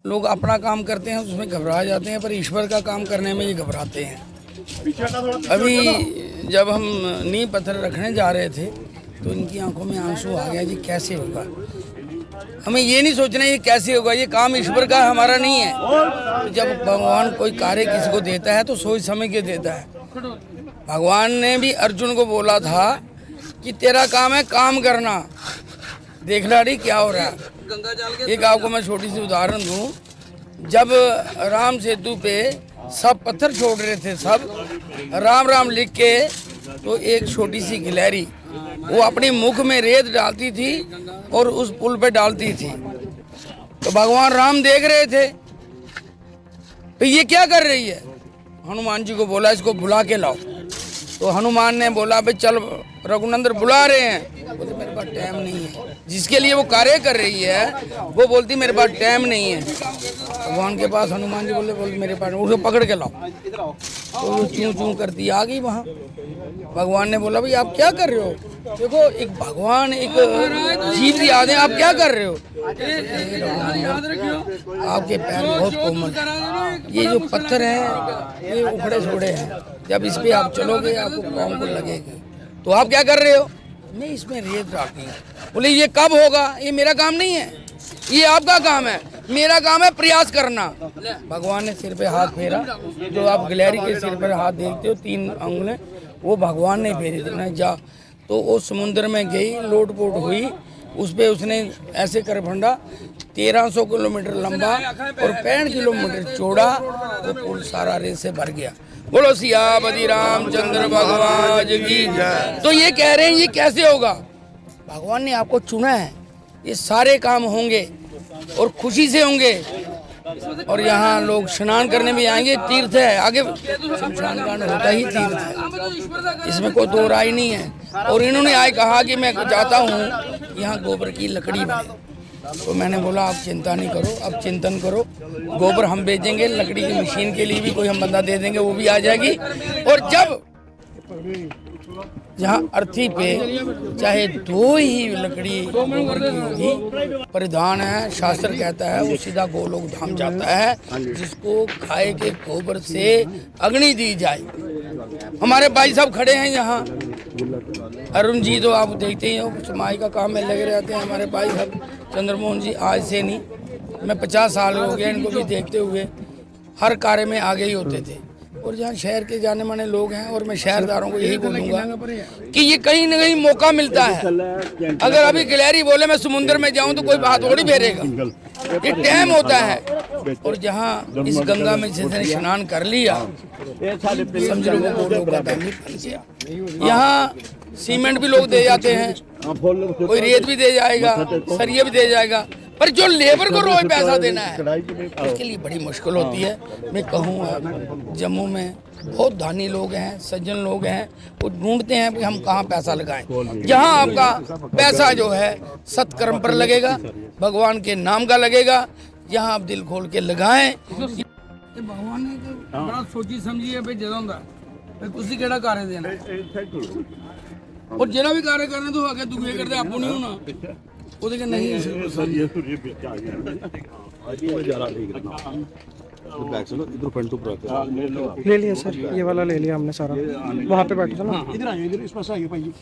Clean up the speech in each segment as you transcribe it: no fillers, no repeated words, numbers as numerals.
लोग अपना काम करते हैं उसमें घबरा जाते हैं, पर ईश्वर का काम करने में ये घबराते हैं। अभी जब हम नींव पत्थर रखने जा रहे थे तो इनकी आंखों में आंसू आ गया, जी कैसे होगा। हमें ये नहीं सोचना ये कैसे होगा, ये काम ईश्वर का हमारा नहीं है। तो जब भगवान कोई कार्य किसी को देता है तो सोच समझ के देता है। भगवान ने भी अर्जुन को बोला था कि तेरा काम है काम करना, देखना नहीं क्या हो रहा है। एक आपको मैं छोटी सी उदाहरण दूं, जब राम सेतु पे सब पत्थर छोड़ रहे थे, सब राम राम लिख के, तो एक छोटी सी गिलहरी वो अपनी मुख में रेत डालती थी और उस पुल पे डालती थी। तो भगवान राम देख रहे थे, तो ये क्या कर रही है। हनुमान जी को बोला इसको बुला के लाओ। तो हनुमान ने बोला भाई चल रघुनंदन बुला रहे हैं। बोलते मेरे पास टाइम नहीं है। जिसके लिए वो कार्य कर रही है वो बोलती मेरे पास टाइम नहीं है। भगवान के पास हनुमान जी बोले मेरे पास, उसको पकड़ के लाओ। तो वो चूं चूं करती आ गई वहाँ। भगवान ने बोला भाई आप क्या कर रहे हो। देखो एक भगवान एक जीव की आदि, आप क्या कर रहे हो। आपके पैर बहुत कोमल, ये जो पत्थर हैं ये उखड़े छोड़े हैं, जब इस पे आप चलोगे आपको पाँव को लगेगी। तो आप क्या कर रहे हो। मैं इसमें रेत डालती हूँ। बोले ये कब होगा, ये मेरा काम नहीं है, ये आपका काम है, मेरा काम है प्रयास करना। भगवान ने सिर पे हाथ फेरा, जो आप गिलहरी के सिर पर हाथ देखते हो 3 अंगुलें, वो भगवान ने फेरी थी। जा तो वो समुद्र में गई, लोटपोट हुई, उस पर उसने ऐसे कर फंडा, 1300 किलोमीटर लंबा और 65 किलोमीटर चौड़ा वो पुल सारा रेत से भर गया। बोलो सियापति रामचंद्र भगवान की। तो ये कह रहे हैं ये कैसे होगा। भगवान ने आपको चुना है, ये सारे काम होंगे और खुशी से होंगे। और यहाँ लोग स्नान करने भी आएंगे, तीर्थ है, आगे शमशान कांड होता ही तीर्थ है, इसमें कोई दो राय नहीं है। और इन्होंने आए कहा कि मैं चाहता हूँ यहाँ गोबर की लकड़ी बने। तो मैंने बोला आप चिंता नहीं करो, अब चिंतन करो, गोबर हम बेचेंगे, लकड़ी की मशीन के लिए भी कोई हम बंदा दे देंगे, वो भी आ जाएगी। और जब जहाँ अर्थी पे चाहे 2 ही लकड़ी गोबर की होगी, परिधान है, शास्त्र कहता है वो सीधा गोलोक धाम जाता है, जिसको खाए के गोबर से अग्नि दी जाए। हमारे भाई साहब खड़े हैं यहाँ, अरुण जी तो आप देखते ही हो, समाई का काम में लगे रहते हैं हमारे भाई साहब। चंद्रमोहन जी आज से नहीं, मैं 50 साल हो गए इनको भी देखते हुए, हर कार्य में आगे ही होते थे। और जहाँ शहर के जाने माने लोग हैं, और मैं शहरदारों को यही बोलूँगा कि ये कहीं न कहीं मौका मिलता है। अगर अभी गिलहरी बोले मैं समुद्र में जाऊँ तो कोई हाथ थोड़ी फेरेगा, ये टाइम होता है। और जहाँ इस गंगा में जिसने स्नान कर लिया, समझ लो वो लोग का टाइम बन गया। यहाँ सीमेंट भी लोग दे जाते हैं, कोई रेत भी दे जाएगा, सरिया भी दे जाएगा, पर जो लेबर को रोज पैसा देना है उसके लिए बड़ी मुश्किल होती है। मैं कहूँ जम्मू में बहुत धनी लोग हैं, सज्जन लोग हैं, वो ढूंढते हैं कि हम कहाँ पैसा लगाएं। जहाँ आपका पैसा जो है सत्कर्म पर लगेगा, भगवान के नाम का लगेगा, यहाँ आप दिल खोल के लगाएं। भगवान ने तो बड़ा सोची समझी है जदा तुसी केड़ा कार्य देना और जेड़ा भी कार्य करना तो आगे दुए करते आपको नहीं होना वो देखे नहीं। ले लिया सर, ये वाला ले लिया हमने सारा, वहाँ पे बैठा था ना। इधर आइए, इधर इस पास आइए भाई।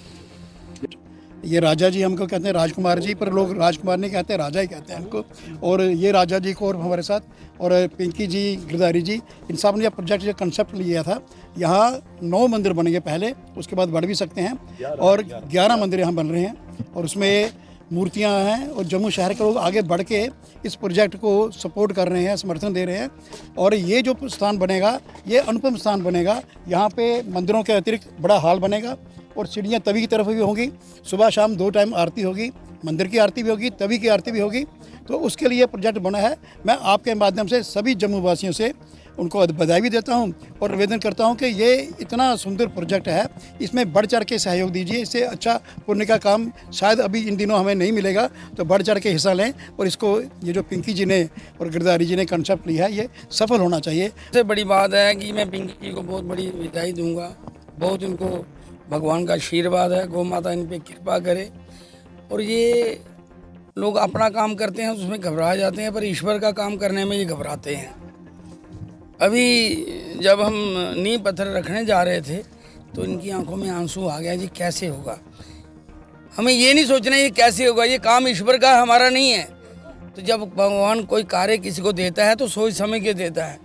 ये राजा जी हमको कहते हैं, राजकुमार जी, पर लोग राजकुमार नहीं कहते, राजा ही कहते हैं हमको। और ये राजा जी को और हमारे साथ, और पिंकी जी, गिरधारी जी, इन सब ने ये प्रोजेक्ट जो कंसेप्ट लिया था, यहाँ 9 मंदिर बनेंगे पहले, उसके बाद बढ़ भी सकते हैं, और 11 मंदिर यहाँ बन रहे हैं, और उसमें मूर्तियाँ हैं। और जम्मू शहर के लोग आगे बढ़ के इस प्रोजेक्ट को सपोर्ट कर रहे हैं, समर्थन दे रहे हैं। और ये जो स्थान बनेगा ये अनुपम स्थान बनेगा। यहाँ पे मंदिरों के अतिरिक्त बड़ा हॉल बनेगा, और सीढ़ियाँ तवी की तरफ भी होंगी, सुबह शाम 2 टाइम आरती होगी, मंदिर की आरती भी होगी, तवी की आरती भी होगी। तो उसके लिए प्रोजेक्ट बना है। मैं आपके माध्यम से सभी जम्मू वासियों से उनको बधाई भी देता हूं और निवेदन करता हूं कि ये इतना सुंदर प्रोजेक्ट है, इसमें बढ़ चढ़ के सहयोग दीजिए। इससे अच्छा पुण्य का काम शायद अभी इन दिनों हमें नहीं मिलेगा, तो बढ़ चढ़ के हिस्सा लें। और इसको ये जो पिंकी जी ने और गिरधारी जी ने कंसेप्ट लिया है, ये सफल होना चाहिए। सबसे बड़ी बात है कि मैं पिंकी जी को बहुत बड़ी बधाई दूंगा, बहुत इनको भगवान का आशीर्वाद है, गौ माता इन पर कृपा करे। और ये लोग अपना काम करते हैं उसमें घबरा जाते हैं, पर ईश्वर का काम करने में ये घबराते हैं। अभी जब हम नींव पत्थर रखने जा रहे थे तो इनकी आंखों में आंसू आ गया, जी कैसे होगा। हमें ये नहीं सोचना ये कैसे होगा, ये काम ईश्वर का हमारा नहीं है। तो जब भगवान कोई कार्य किसी को देता है तो सोच समझ के देता है।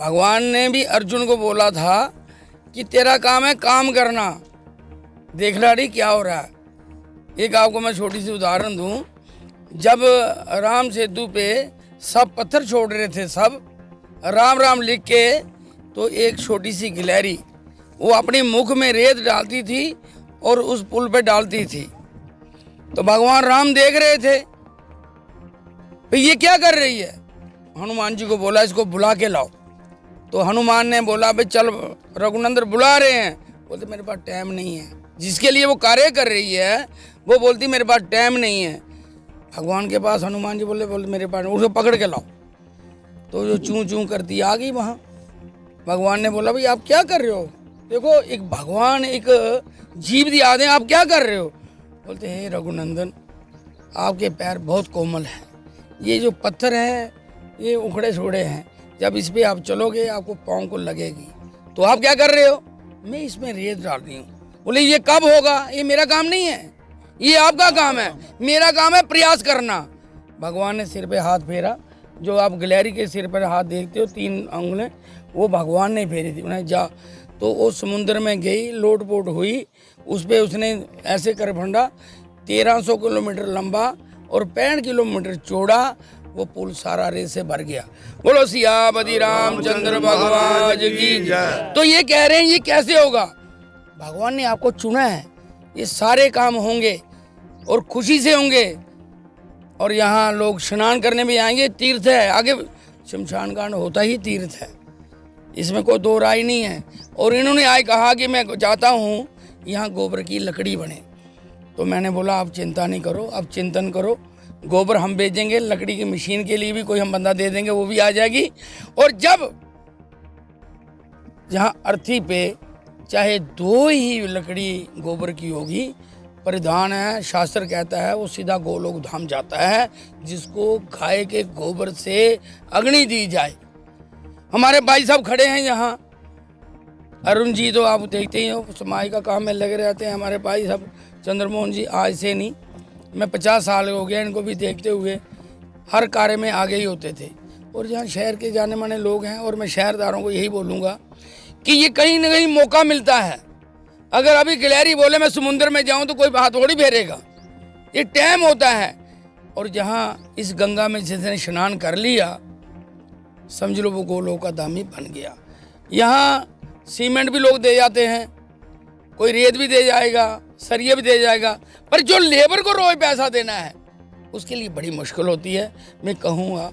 भगवान ने भी अर्जुन को बोला था कि तेरा काम है काम करना, देख लाड़ी क्या हो रहा है। एक आपको मैं छोटी सी उदाहरण दूं, जब राम सेतु पे सब पत्थर छोड़ रहे थे, सब राम राम लिख के, तो एक छोटी सी गिलहरी वो अपने मुख में रेत डालती थी और उस पुल पे डालती थी। तो भगवान राम देख रहे थे भाई ये क्या कर रही है। हनुमान जी को बोला इसको बुला के लाओ। तो हनुमान ने बोला भाई चल रघुनंदन बुला रहे हैं। बोलते मेरे पास टाइम नहीं है। जिसके लिए वो कार्य कर रही है वो बोलती मेरे पास टाइम नहीं है। भगवान के पास हनुमान जी बोले मेरे पास, उसको पकड़ के लाओ। तो जो चूं चूं करती आ गई वहाँ। भगवान ने बोला भाई आप क्या कर रहे हो, देखो एक भगवान एक जीव दिया दें, आप क्या कर रहे हो। बोलते हे रघुनंदन आपके पैर बहुत कोमल हैं, ये जो पत्थर है ये उखड़े छोड़े हैं, जब इस पे आप चलोगे आपको पाँव को लगेगी। तो आप क्या कर रहे हो, मैं इसमें रेत डाल रही हूँ। बोले ये कब होगा, ये मेरा काम नहीं है, ये आपका काम है, मेरा काम है प्रयास करना। भगवान ने सिर पे हाथ फेरा, जो आप गिलहरी के सिर पर हाथ देखते हो 3 उंगलें, वो भगवान ने फेरी थी। उन्हें जा तो वो समुद्र में गई, लोटपोट हुई, उस पर उसने ऐसे कर फंडा 1300 किलोमीटर लंबा और 65 किलोमीटर चौड़ा वो पुल सारा रेत से भर गया। बोलो सियापति रामचंद्र भगवान की जय। तो ये कह रहे हैं ये कैसे होगा, भगवान ने आपको चुना है, ये सारे काम होंगे और खुशी से होंगे। और यहाँ लोग स्नान करने भी आएंगे, तीर्थ है, आगे शमशान घाट होता ही तीर्थ है, इसमें कोई दो राय नहीं है। और इन्होंने आए कहा कि मैं चाहता हूँ यहाँ गोबर की लकड़ी बने। तो मैंने बोला आप चिंता नहीं करो, आप चिंतन करो, गोबर हम बेचेंगे, लकड़ी की मशीन के लिए भी कोई हम बंदा दे देंगे, वो भी आ जाएगी। और जब जहाँ अर्थी पे चाहे 2 ही लकड़ी गोबर की होगी, परिधान है, शास्त्र कहता है वो सीधा गोलोक धाम जाता है, जिसको गाय के गोबर से अग्नि दी जाए। हमारे भाई साहब खड़े हैं यहाँ, अरुण जी तो आप देखते ही हो समाज का काम में लगे रहते हैं। हमारे भाई साहब चंद्रमोहन जी आज से नहीं, मैं 50 साल हो गया इनको भी देखते हुए, हर कार्य में आगे ही होते थे। और यहाँ शहर के जाने माने लोग हैं, और मैं शहरदारों को यही बोलूँगा कि ये कहीं ना कहीं मौका मिलता है। अगर अभी गिलहरी बोले मैं समुद्र में जाऊँ तो कोई हाथ थोड़ी फेरेगा, ये टाइम होता है। और जहाँ इस गंगा में जिसने स्नान कर लिया, समझ लो वो गोलोक का दामी बन गया। यहाँ सीमेंट भी लोग दे जाते हैं, कोई रेत भी दे जाएगा, सरिया भी दे जाएगा, पर जो लेबर को रोज पैसा देना है उसके लिए बड़ी मुश्किल होती है। मैं कहूँगा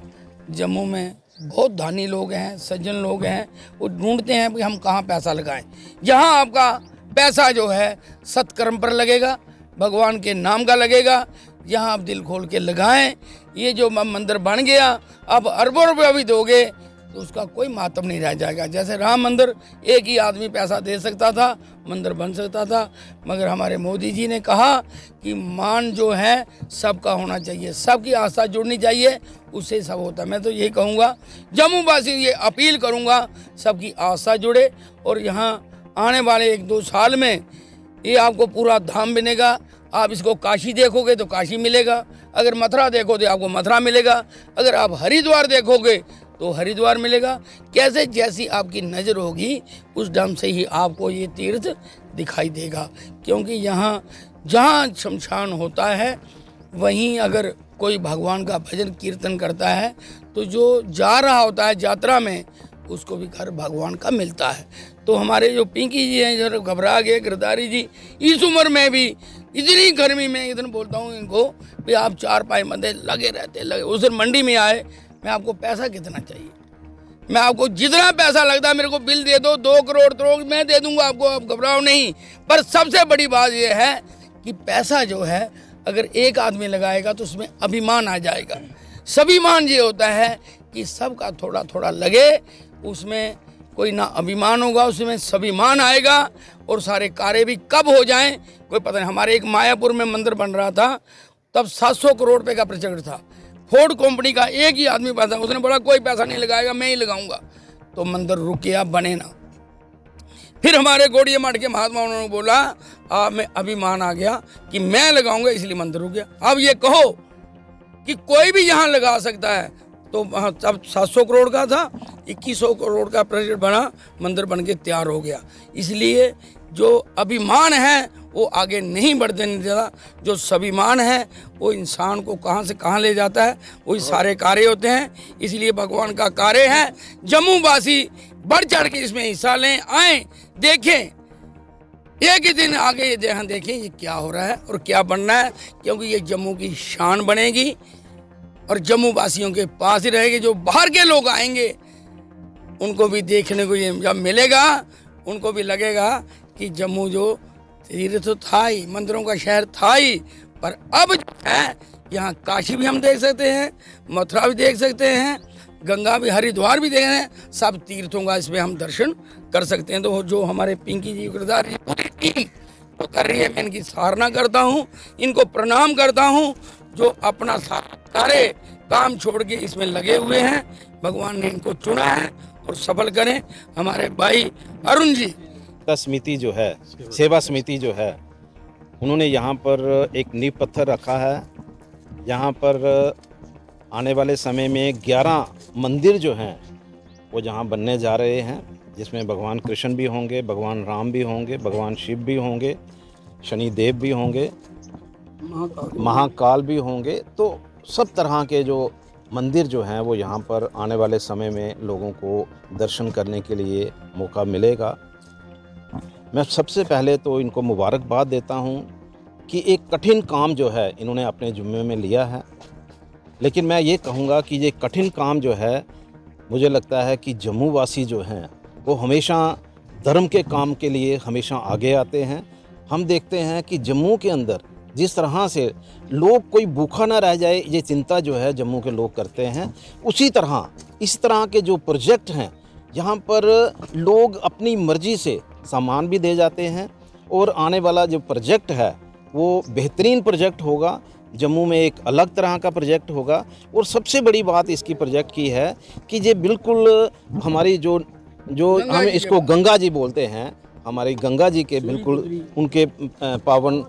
जम्मू में बहुत दानी लोग हैं, सज्जन लोग हैं, वो ढूंढते हैं कि हम कहाँ पैसा लगाएं। यहाँ आपका पैसा जो है सत्कर्म पर लगेगा, भगवान के नाम का लगेगा। यहाँ आप दिल खोल के लगाएं। ये जो मंदिर बन गया, अब अरबों रुपया भी दोगे तो उसका कोई मातम नहीं रह जाएगा। जैसे राम मंदिर एक ही आदमी पैसा दे सकता था, मंदिर बन सकता था, मगर हमारे मोदी जी ने कहा कि मान जो है सबका होना चाहिए, सबकी आस्था जुड़नी चाहिए, उससे सब होता है। मैं तो यही कहूँगा, जम्मू वासी ये अपील करूँगा सबकी आस्था जुड़े। और यहाँ आने वाले 1-2 साल में ये आपको पूरा धाम बनेगा। आप इसको काशी देखोगे तो काशी मिलेगा, अगर मथुरा देखो तो आपको मथुरा मिलेगा, अगर आप हरिद्वार देखोगे तो हरिद्वार मिलेगा। कैसे जैसी आपकी नज़र होगी उस ढंग से ही आपको ये तीर्थ दिखाई देगा। क्योंकि यहाँ जहाँ शमशान होता है वहीं अगर कोई भगवान का भजन कीर्तन करता है तो जो जा रहा होता है यात्रा में उसको भी घर भगवान का मिलता है। तो हमारे जो पिंकी जी हैं जो घबरा गए, गिरधारी जी इस उम्र में भी इतनी गर्मी में, इतने बोलता हूँ इनको भी आप 4 पाई मंदे लगे रहते लगे। उस दिन मंडी में आए, मैं आपको पैसा कितना चाहिए, मैं आपको जितना पैसा लगता है मेरे को बिल दे दो, 2 करोड़ तो मैं दे दूंगा आपको, आप घबराओ नहीं। पर सबसे बड़ी बात यह है कि पैसा जो है अगर एक आदमी लगाएगा तो उसमें अभिमान आ जाएगा। स्वाभिमान ये होता है कि सबका थोड़ा थोड़ा लगे, उसमें कोई ना अभिमान होगा, उसमें स्वाभिमान आएगा और सारे कार्य भी कब हो जाएं कोई पता नहीं। हमारे एक मायापुर में मंदिर बन रहा था, तब 700 करोड़ रुपए का प्रोजेक्ट था। फोर्ड कंपनी का एक ही आदमी पैसा, उसने बोला कोई पैसा नहीं लगाएगा, मैं ही लगाऊंगा, तो मंदिर रुक गया, बने ना। फिर हमारे गोड़िया मठ के महात्मा उन्होंने बोला मैं अभिमान आ गया कि मैं लगाऊंगा, इसलिए मंदिर रुक गया। अब ये कहो कि कोई भी यहाँ लगा सकता है, तो तब 700 करोड़ का था, 2100 करोड़ का प्रोजेक्ट बना, मंदिर बन के तैयार हो गया। इसलिए जो अभिमान है वो आगे नहीं बढ़ने देता, जो स्वाभिमान है वो इंसान को कहाँ से कहाँ ले जाता है, वही सारे कार्य होते हैं। इसलिए भगवान का कार्य है, जम्मू वासी बढ़ चढ़ के इसमें हिस्सा लें, आए, देखें, एक ही दिन आगे ये जहाँ देखें ये क्या हो रहा है और क्या बनना है, क्योंकि ये जम्मू की शान बनेगी और जम्मू वासियों के पास ही रहेगी। जो बाहर के लोग आएंगे उनको भी देखने को ये जब मिलेगा, उनको भी लगेगा कि जम्मू जो तीर्थ तो था ही, मंदिरों का शहर था ही, पर अब है यहाँ काशी भी हम देख सकते हैं, मथुरा भी देख सकते हैं, गंगा भी, हरिद्वार भी देख रहे हैं, सब तीर्थों का इसमें हम दर्शन कर सकते हैं। तो जो हमारे पिंकी जी गिरधारी जी पूरी टीम तो कर रही है, मैं इनकी सराहना करता हूँ, इनको प्रणाम करता हूँ, जो अपना सारे काम छोड़ के इसमें लगे हुए हैं। भगवान ने इनको चुना है और सफल करें। हमारे भाई अरुण जी समिति जो है, सेवा समिति जो है, उन्होंने यहाँ पर एक नींव पत्थर रखा है। यहाँ पर आने वाले समय में 11 मंदिर जो हैं वो जहाँ बनने जा रहे हैं, जिसमें भगवान कृष्ण भी होंगे, भगवान राम भी होंगे, भगवान शिव भी होंगे, शनिदेव भी होंगे, महाकाल भी होंगे। तो सब तरह के जो मंदिर जो हैं वो यहाँ पर आने वाले समय में लोगों को दर्शन करने के लिए मौका मिलेगा। मैं सबसे पहले तो इनको मुबारकबाद देता हूँ कि एक कठिन काम जो है इन्होंने अपने ज़िम्मे में लिया है, लेकिन मैं ये कहूँगा कि ये कठिन काम जो है, मुझे लगता है कि जम्मू वासी जो हैं वो हमेशा धर्म के काम के लिए हमेशा आगे आते हैं। हम देखते हैं कि जम्मू के अंदर जिस तरह से लोग कोई भूखा ना रह जाए, ये चिंता जो है जम्मू के लोग करते हैं, उसी तरह इस तरह के जो प्रोजेक्ट हैं यहाँ पर लोग अपनी मर्ज़ी से सामान भी दे जाते हैं और आने वाला जो प्रोजेक्ट है वो बेहतरीन प्रोजेक्ट होगा। जम्मू में एक अलग तरह का प्रोजेक्ट होगा और सबसे बड़ी बात इसकी प्रोजेक्ट की है कि ये बिल्कुल हमारी जो हम इसको गंगा जी बोलते हैं, हमारी गंगा जी के बिल्कुल उनके पावन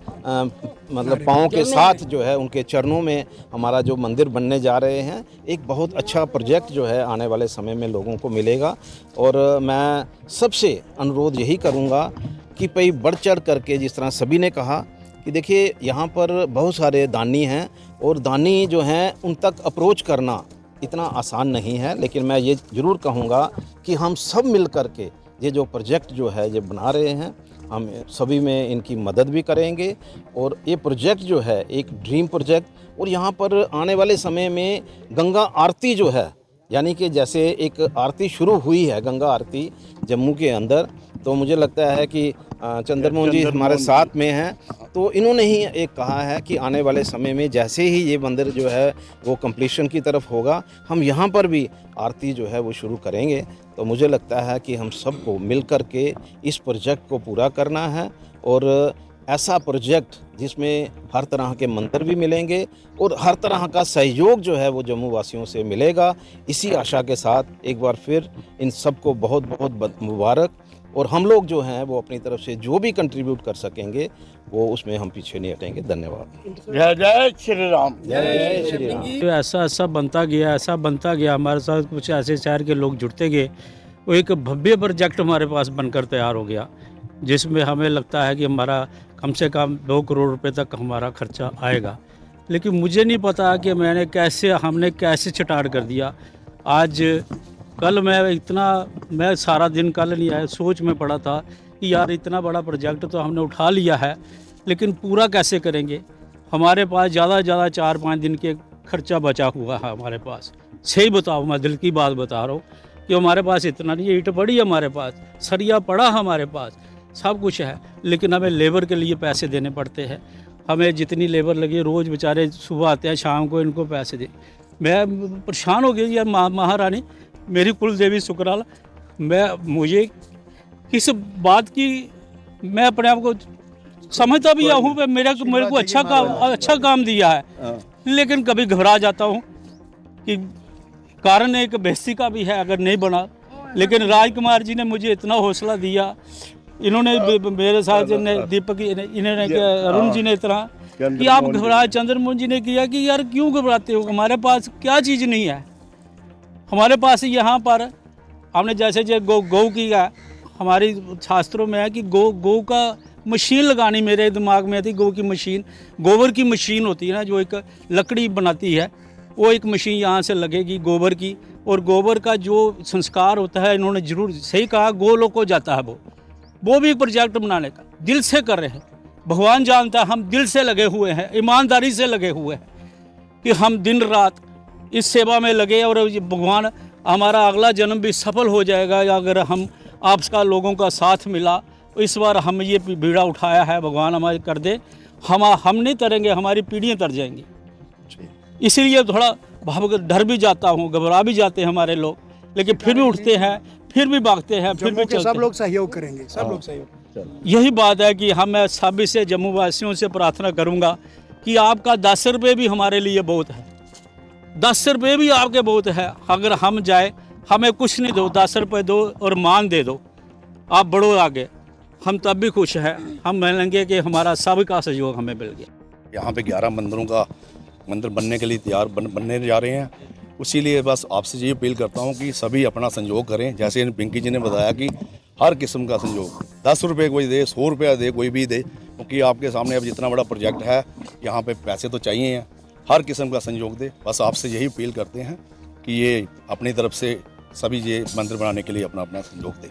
मतलब पाँव के साथ जो है उनके चरणों में हमारा जो मंदिर बनने जा रहे हैं, एक बहुत अच्छा प्रोजेक्ट जो है आने वाले समय में लोगों को मिलेगा। और मैं सबसे अनुरोध यही करूँगा कि भाई बढ़ चढ़ करके, जिस तरह सभी ने कहा कि देखिए यहाँ पर बहुत सारे दानी हैं और दानी जो हैं उन तक अप्रोच करना इतना आसान नहीं है, लेकिन मैं ये ज़रूर कहूँगा कि हम सब मिल कर के ये जो प्रोजेक्ट जो है ये बना रहे हैं, हम सभी में इनकी मदद भी करेंगे। और ये प्रोजेक्ट जो है एक ड्रीम प्रोजेक्ट, और यहाँ पर आने वाले समय में गंगा आरती जो है, यानी कि जैसे एक आरती शुरू हुई है गंगा आरती जम्मू के अंदर, तो मुझे लगता है कि चंद्रमोहन जी हमारे साथ में हैं, तो इन्होंने ही एक कहा है कि आने वाले समय में जैसे ही ये मंदिर जो है वो कंप्लीशन की तरफ होगा, हम यहाँ पर भी आरती जो है वो शुरू करेंगे। तो मुझे लगता है कि हम सबको मिल कर के इस प्रोजेक्ट को पूरा करना है, और ऐसा प्रोजेक्ट जिसमें हर तरह के मंदिर भी मिलेंगे और हर तरह का सहयोग जो है वो जम्मू वासियों से मिलेगा। इसी आशा के साथ एक बार फिर इन सबको बहुत बहुत मुबारक, और हम लोग जो हैं वो अपनी तरफ से जो भी कंट्रीब्यूट कर सकेंगे वो उसमें हम पीछे नहीं हटेंगे। धन्यवाद। जय जय श्री राम। जय श्री राम। तो ऐसा बनता गया, हमारे साथ कुछ ऐसे शहर के लोग जुड़ते गए, वो एक भव्य प्रोजेक्ट हमारे पास बनकर तैयार हो गया, जिसमें हमें लगता है कि हमारा कम से कम 2 करोड़ रुपए तक हमारा खर्चा आएगा। लेकिन मुझे नहीं पता कि हमने कैसे स्टार्ट कर दिया। आज कल मैं सारा दिन कल नहीं आया, सोच में पड़ा था कि यार इतना बड़ा प्रोजेक्ट तो हमने उठा लिया है, लेकिन पूरा कैसे करेंगे। हमारे पास ज़्यादा से ज़्यादा 4-5 दिन के खर्चा बचा हुआ है हमारे पास। सही बताओ, मैं दिल की बात बता रहा हूँ कि हमारे पास इतना नहीं है। ईंट पड़ी हमारे पास, सरिया पड़ा हमारे पास, सब कुछ है, लेकिन हमें लेबर के लिए पैसे देने पड़ते हैं। हमें जितनी लेबर लगी, रोज़ बेचारे सुबह आते हैं, शाम को इनको पैसे दे। मैं परेशान हो गया यार, महारानी मेरी कुल देवी शुक्राला, मुझे किस बात की, मैं अपने आप को समझता भी हूँ मेरे को अच्छा काम दिया है, लेकिन कभी घबरा जाता हूँ कि कारण एक बेइज्जती का भी है अगर नहीं बना। लेकिन राजकुमार जी ने मुझे इतना हौसला दिया, इन्होंने मेरे साथ दीपक इन्होंने अरुण जी ने इतना कि आप घबरा, चंद्रमोहन जी ने किया कि यार क्यों घबराते हो, हमारे पास क्या चीज़ नहीं है। हमारे पास यहाँ पर हमने जैसे गौ की है, हमारी शास्त्रों में है कि गौ का मशीन लगानी मेरे दिमाग में थी। गौ की मशीन, गोबर की मशीन होती है ना जो एक लकड़ी बनाती है, वो एक मशीन यहाँ से लगेगी गोबर की, और गोबर का जो संस्कार होता है, इन्होंने जरूर सही कहा, गोलोक को जाता है वो भी एक प्रोजेक्ट बनाने का दिल से कर रहे हैं। भगवान जानता है हम दिल से लगे हुए हैं, ईमानदारी से लगे हुए हैं कि हम दिन रात इस सेवा में लगे, और भगवान हमारा अगला जन्म भी सफल हो जाएगा अगर हम आपका लोगों का साथ मिला। इस बार हम ये बीड़ा उठाया है, भगवान हमारे कर दे, हम नहीं तरेंगे, हमारी पीढ़ियाँ तर जाएंगी। इसीलिए थोड़ा डर भी जाता हूँ, घबरा भी जाते हैं हमारे लोग, लेकिन फिर भी उठते हैं, फिर भी भागते हैं, फिर भी चलते हैं। सब लोग सहयोग करेंगे, सब लोग सहयोग। यही बात है कि हम सभी से जम्मू वासियों से प्रार्थना करूंगा कि आपका 10 रुपये भी हमारे लिए बहुत है, 10 रुपये भी आपके बहुत है। अगर हम जाए, हमें कुछ नहीं दो, 10 रुपये दो और मान दे दो, आप बढ़ो आगे, हम तब भी खुश हैं। हम मानेंगे कि हमारा सबका सहयोग हमें मिल गया। यहाँ पे 11 मंदिरों का मंदिर बनने के लिए तैयार बनने जा रहे हैं। इसीलिए बस आपसे ये अपील करता हूँ कि सभी अपना संयोग करें। जैसे पिंकी जी ने बताया कि हर किस्म का संयोग, 10 रुपये कोई दे, 100 रुपया दे, कोई भी दे, क्योंकि आपके सामने अब जितना बड़ा प्रोजेक्ट है, यहाँ पे पैसे तो चाहिए हैं, हर किस्म का संयोग दे। बस आपसे यही अपील करते हैं कि ये अपनी तरफ से सभी ये मंदिर बनाने के लिए अपना अपना संयोग दें।